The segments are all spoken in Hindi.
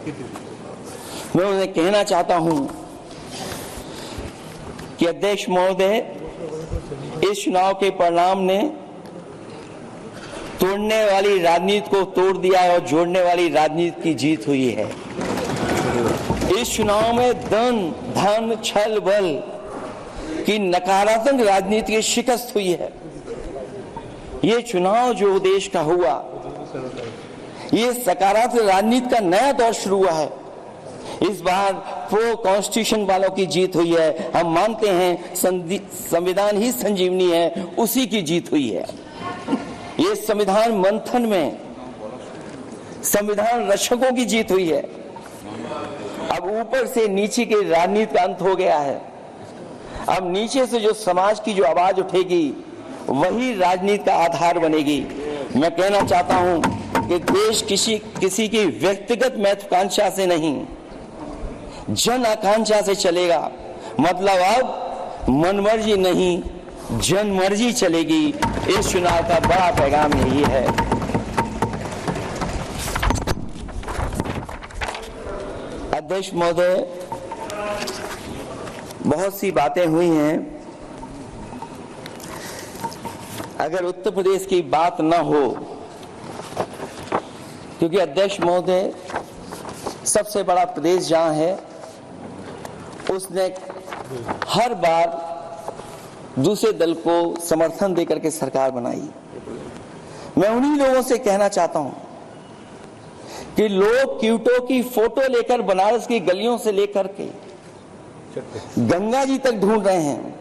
मैं उन्हें कहना चाहता हूं कि अध्यक्ष महोदय, इस चुनाव के परिणाम ने तोड़ने वाली राजनीति को तोड़ दिया है और जोड़ने वाली राजनीति की जीत हुई है। इस चुनाव में धन छल बल की नकारात्मक राजनीति की शिकस्त हुई है। ये चुनाव जो देश का हुआ, ये सकारात्मक राजनीति का नया दौर शुरू हुआ है। इस बार प्रो कॉन्स्टिट्यूशन वालों की जीत हुई है। हम मानते हैं संविधान ही संजीवनी है, उसी की जीत हुई है। ये संविधान मंथन में संविधान रक्षकों की जीत हुई है। अब ऊपर से नीचे की राजनीति का अंत हो गया है। अब नीचे से जो समाज की जो आवाज उठेगी वही राजनीति का आधार बनेगी। मैं कहना चाहता हूं कि देश किसी की व्यक्तिगत महत्वाकांक्षा से नहीं, जन आकांक्षा से चलेगा। मतलब अब मनमर्जी नहीं, जनमर्जी चलेगी। इस चुनाव का बड़ा पैगाम यही है। अध्यक्ष महोदय, बहुत सी बातें हुई हैं। अगर उत्तर प्रदेश की बात न हो, क्योंकि अध्यक्ष महोदय सबसे बड़ा प्रदेश जहां है, उसने हर बार दूसरे दल को समर्थन देकर के सरकार बनाई। मैं उन्हीं लोगों से कहना चाहता हूं कि लोग क्यूटो की फोटो लेकर बनारस की गलियों से लेकर के गंगा जी तक ढूंढ रहे हैं।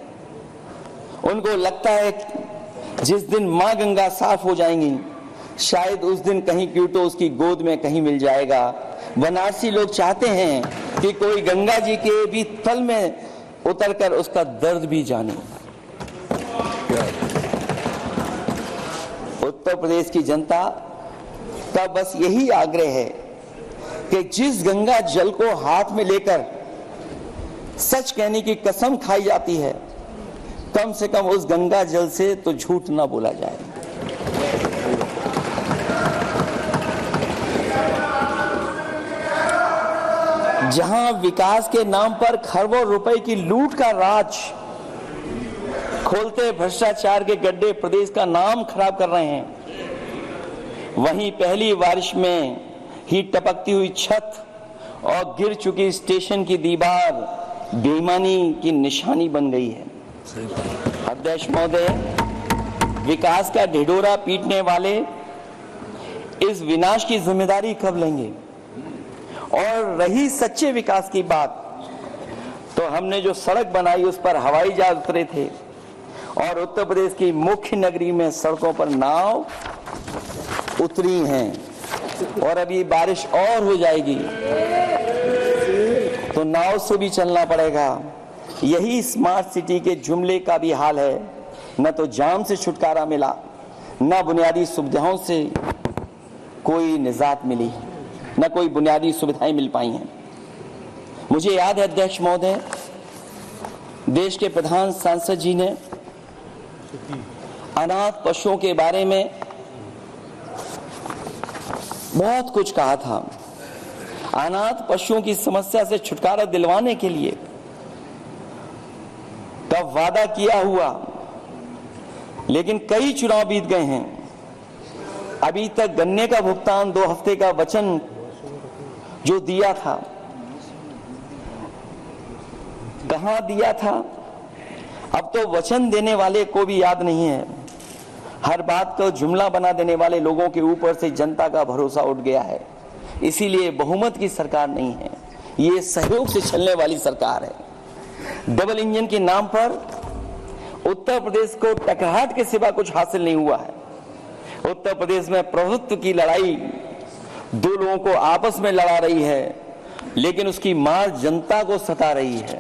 उनको लगता है जिस दिन मां गंगा साफ हो जाएंगी, शायद उस दिन कहीं क्यूटो उसकी गोद में कहीं मिल जाएगा। बनारसी लोग चाहते हैं कि कोई गंगा जी के भी तल में उतरकर उसका दर्द भी जाने। उत्तर प्रदेश की जनता का बस यही आग्रह है कि जिस गंगा जल को हाथ में लेकर सच कहने की कसम खाई जाती है, कम से कम उस गंगा जल से तो झूठ ना बोला जाए। जहां विकास के नाम पर खरबों रुपए की लूट का राज खोलते भ्रष्टाचार के गड्ढे प्रदेश का नाम खराब कर रहे हैं, वहीं पहली बारिश में ही टपकती हुई छत और गिर चुकी स्टेशन की दीवार बेईमानी की निशानी बन गई है। अध्यक्ष महोदय, विकास का ढिढोरा पीटने वाले इस विनाश की जिम्मेदारी कब लेंगे? और रही सच्चे विकास की बात, तो हमने जो सड़क बनाई उस पर हवाई जहाज उतरे थे और उत्तर प्रदेश की मुख्य नगरी में सड़कों पर नाव उतरी हैं और अभी बारिश और हो जाएगी तो नाव से भी चलना पड़ेगा। यही स्मार्ट सिटी के जुमले का भी हाल है। न तो जाम से छुटकारा मिला, न बुनियादी सुविधाओं से कोई निजात मिली, न कोई बुनियादी सुविधाएं मिल पाई हैं। मुझे याद है अध्यक्ष महोदय, देश के प्रधान सांसद जी ने अनाथ पशुओं के बारे में बहुत कुछ कहा था। अनाथ पशुओं की समस्या से छुटकारा दिलवाने के लिए तब वादा किया हुआ, लेकिन कई चुनाव बीत गए हैं, अभी तक गन्ने का भुगतान 2 हफ्ते का वचन जो दिया था, कहां दिया था? अब तो वचन देने वाले को भी याद नहीं है। हर बात को जुमला बना देने वाले लोगों के ऊपर से जनता का भरोसा उठ गया है। इसीलिए बहुमत की सरकार नहीं है, ये सहयोग से चलने वाली सरकार है। डबल इंजन के नाम पर उत्तर प्रदेश को टकराहट के सिवा कुछ हासिल नहीं हुआ है। उत्तर प्रदेश में प्रभुत्व की लड़ाई 2 लोगों को आपस में लड़ा रही है, लेकिन उसकी मार जनता को सता रही है।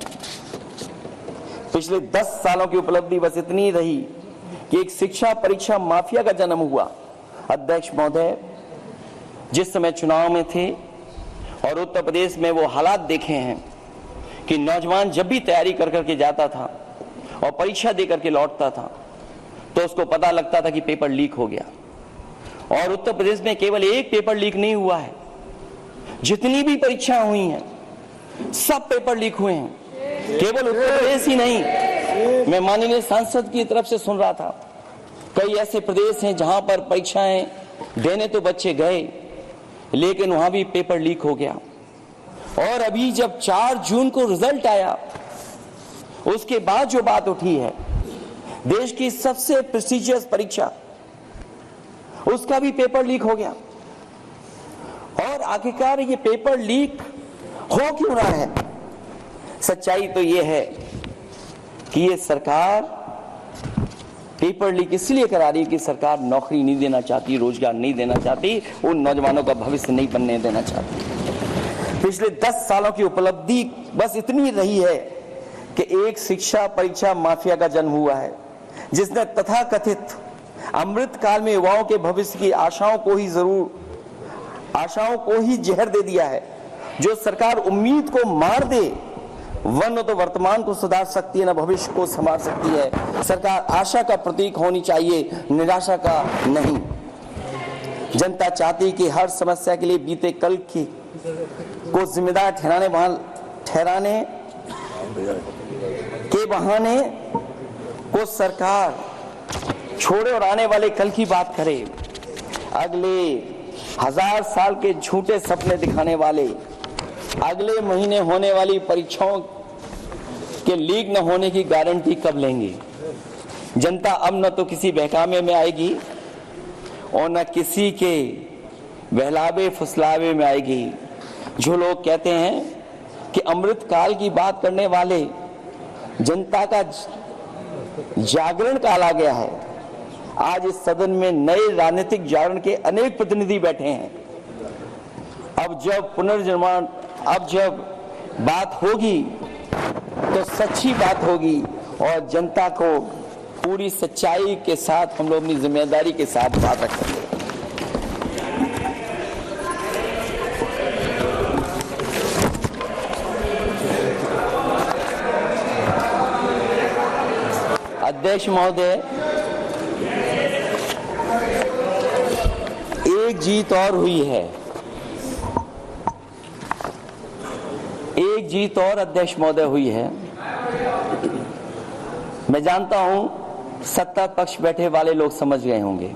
पिछले 10 सालों की उपलब्धि बस इतनी रही कि एक शिक्षा परीक्षा माफिया का जन्म हुआ। अध्यक्ष महोदय, जिस समय चुनाव में थे और उत्तर प्रदेश में वो हालात देखे हैं कि नौजवान जब भी तैयारी कर करके जाता था और परीक्षा दे करके लौटता था तो उसको पता लगता था कि पेपर लीक हो गया। और उत्तर प्रदेश में केवल एक पेपर लीक नहीं हुआ है, जितनी भी परीक्षा हुई हैं सब पेपर लीक हुए हैं। केवल उत्तर प्रदेश ही नहीं, मैं माननीय सांसद की तरफ से सुन रहा था, कई ऐसे प्रदेश हैं जहां पर परीक्षाएं देने तो बच्चे गए लेकिन वहां भी पेपर लीक हो गया। और अभी जब 4 जून को रिजल्ट आया उसके बाद जो बात उठी है, देश की सबसे प्रेस्टिजियस परीक्षा उसका भी पेपर लीक हो गया। और आखिरकार ये पेपर लीक हो क्यों रहा है? सच्चाई तो ये है कि ये सरकार पेपर लीक इसलिए करा रही है कि सरकार नौकरी नहीं देना चाहती, रोजगार नहीं देना चाहती, उन नौजवानों का भविष्य नहीं बनने देना चाहती। पिछले 10 सालों की उपलब्धि बस इतनी रही है कि एक शिक्षा परीक्षा माफिया का जन्म हुआ है, जिसने तथाकथित अमृत काल में युवाओं के भविष्य की आशाओं को ही जहर दे दिया है। जो सरकार उम्मीद को मार दे, वह न तो वर्तमान को सुधार सकती है न भविष्य को संभाल सकती है। सरकार आशा का प्रतीक होनी चाहिए, निराशा का नहीं। जनता चाहती कि हर समस्या के लिए बीते कल को जिम्मेदार ठहराने के बहाने को सरकार छोड़े और आने वाले कल की बात करे। अगले 1000 साल के झूठे सपने दिखाने वाले अगले महीने होने वाली परीक्षाओं के लीक न होने की गारंटी कब लेंगे? जनता अब न तो किसी बहकावे में आएगी और न किसी के बहलावे फुसलावे में आएगी। जो लोग कहते हैं कि अमृत काल की बात करने वाले जनता का जागरण काल आ गया है, आज इस सदन में नए राजनीतिक जागरण के अनेक प्रतिनिधि बैठे हैं। अब जब बात होगी तो सच्ची बात होगी और जनता को पूरी सच्चाई के साथ हम लोग अपनी जिम्मेदारी के साथ बात रखेंगे। अध्यक्ष महोदय, एक जीत और हुई है, एक जीत और अध्यक्ष महोदय हुई है। मैं जानता हूं सत्ता पक्ष बैठे वाले लोग समझ गए होंगे